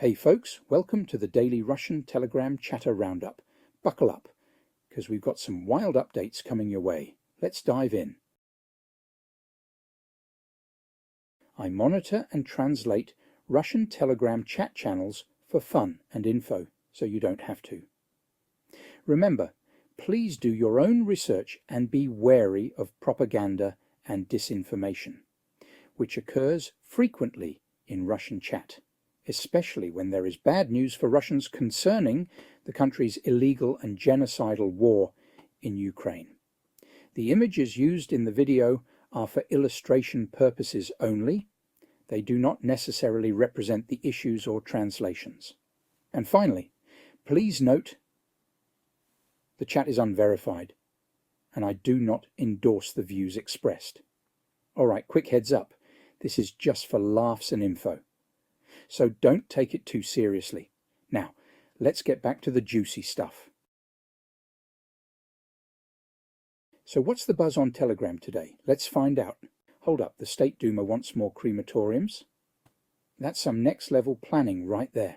Hey folks, welcome to the daily Russian Telegram Chatter Roundup. Buckle up, because we've got some wild updates coming your way. Let's dive in. I monitor and translate Russian Telegram chat channels for fun and info, so you don't have to. Remember, please do your own research and be wary of propaganda and disinformation, which occurs frequently in Russian chat, especially when there is bad news for Russians concerning the country's illegal and genocidal war in Ukraine. The images used in the video are for illustration purposes only. They do not necessarily represent the issues or translations. And finally, please note the chat is unverified, and I do not endorse the views expressed. All right, quick heads up. This is just for laughs and info. So don't take it too seriously. Now, let's get back to the juicy stuff. So what's the buzz on Telegram today? Let's find out. Hold up, the State Duma wants more crematoriums. That's some next-level planning right there.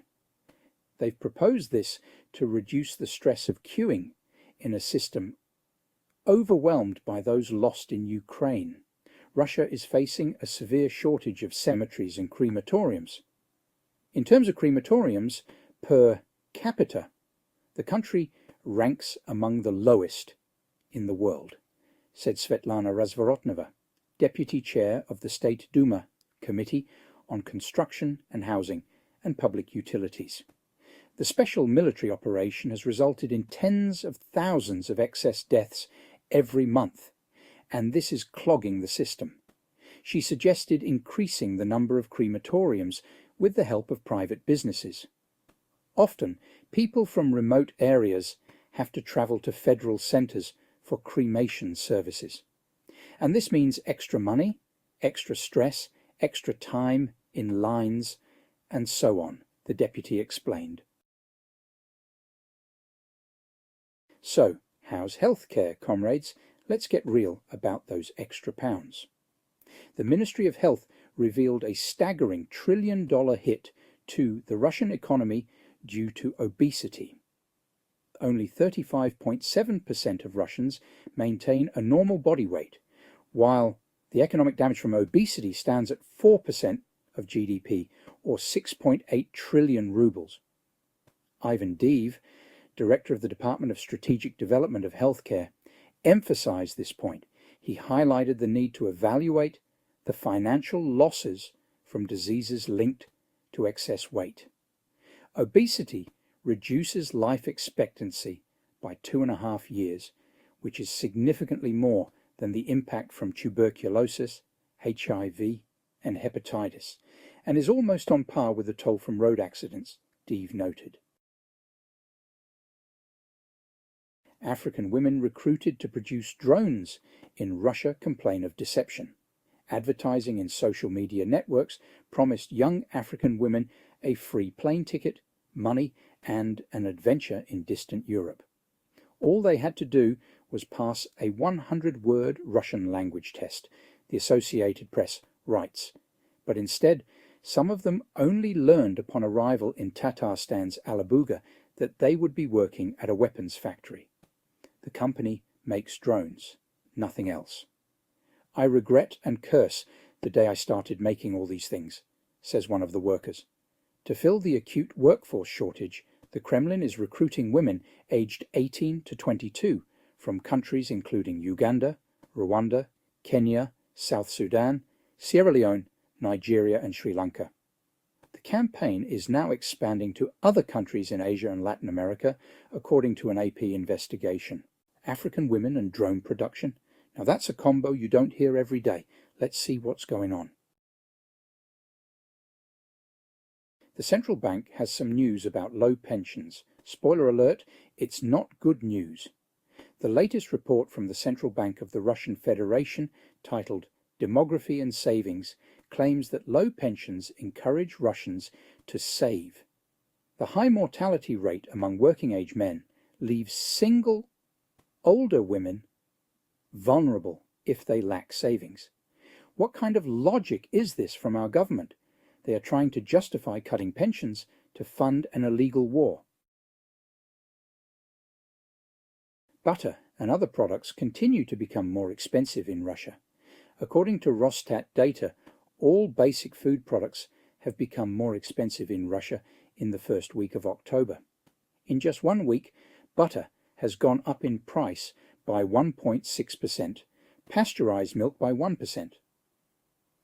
They've proposed this to reduce the stress of queuing in a system overwhelmed by those lost in Ukraine. Russia is facing a severe shortage of cemeteries and crematoriums. In terms of crematoriums per capita, the country ranks among the lowest in the world, said Svetlana Razvorotnova, deputy chair of the State Duma Committee on Construction and Housing and Public Utilities. The special military operation has resulted in tens of thousands of excess deaths every month, and this is clogging the system. She suggested increasing the number of crematoriums with the help of private businesses. Often, people from remote areas have to travel to federal centres for cremation services. And this means extra money, extra stress, extra time in lines, and so on, the deputy explained. So, how's healthcare, comrades? Let's get real about those extra pounds. The Ministry of Health revealed a staggering $1 trillion hit to the Russian economy due to obesity. Only 35.7% of Russians maintain a normal body weight, while the economic damage from obesity stands at 4% of GDP, or 6.8 trillion rubles. Ivan Deev, director of the Department of Strategic Development of Healthcare, emphasized this point. He highlighted the need to evaluate the financial losses from diseases linked to excess weight. Obesity reduces life expectancy by 2.5 years, which is significantly more than the impact from tuberculosis, HIV, and hepatitis, and is almost on par with the toll from road accidents, Deev noted. African women recruited to produce drones in Russia complain of deception. Advertising in social media networks promised young African women a free plane ticket, money, and an adventure in distant Europe. All they had to do was pass a 100-word Russian language test, the Associated Press writes. But instead, some of them only learned upon arrival in Tatarstan's Alabuga that they would be working at a weapons factory. The company makes drones, nothing else. I regret and curse the day I started making all these things, says one of the workers. To fill the acute workforce shortage, the Kremlin is recruiting women aged 18 to 22 from countries including Uganda, Rwanda, Kenya, South Sudan, Sierra Leone, Nigeria, and Sri Lanka. The campaign is now expanding to other countries in Asia and Latin America, according to an AP investigation. African women and drone production. Now that's a combo you don't hear every day. Let's see what's going on. The central bank has some news about low pensions. Spoiler alert, it's not good news. The latest report from the Central Bank of the Russian Federation, titled Demography and Savings, claims that low pensions encourage Russians to save. The high mortality rate among working-age men leaves single, older women vulnerable if they lack savings. What kind of logic is this from our government? They are trying to justify cutting pensions to fund an illegal war. Butter and other products continue to become more expensive in Russia. According to Rosstat data, all basic food products have become more expensive in Russia in the first week of October. In just 1 week, butter has gone up in price by 1.6%, pasteurized milk by 1%.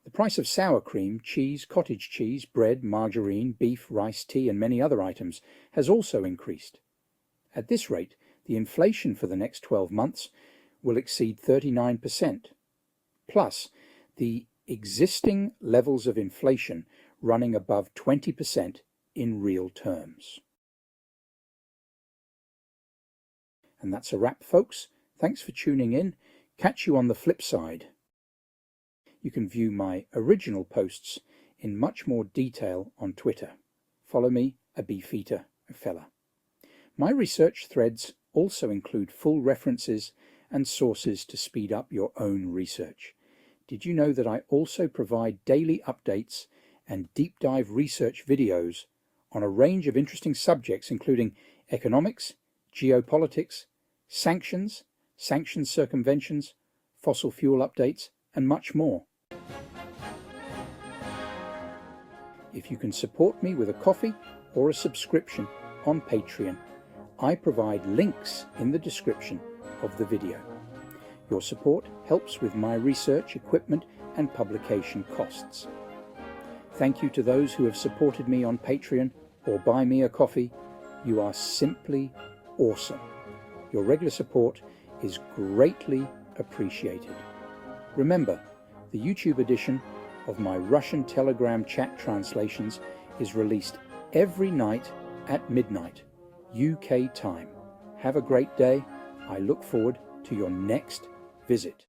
The price of sour cream, cheese, cottage cheese, bread, margarine, beef, rice, tea, and many other items has also increased. At this rate, the inflation for the next 12 months will exceed 39%, plus the existing levels of inflation running above 20% in real terms. And that's a wrap, folks. Thanks for tuning in. Catch you on the flip side. You can view my original posts in much more detail on Twitter. Follow me, a beefeater, a fella. My research threads also include full references and sources to speed up your own research. Did you know that I also provide daily updates and deep dive research videos on a range of interesting subjects including economics, geopolitics, sanctions, sanctions circumventions, fossil fuel updates, and much more. If you can support me with a coffee or a subscription on Patreon, I provide links in the description of the video. Your support helps with my research, equipment, and publication costs. Thank you to those who have supported me on Patreon or buy me a coffee. You are simply awesome. Your regular support is greatly appreciated. Remember, the YouTube edition of my Russian Telegram chat translations is released every night at midnight, UK time. Have a great day. I look forward to your next visit.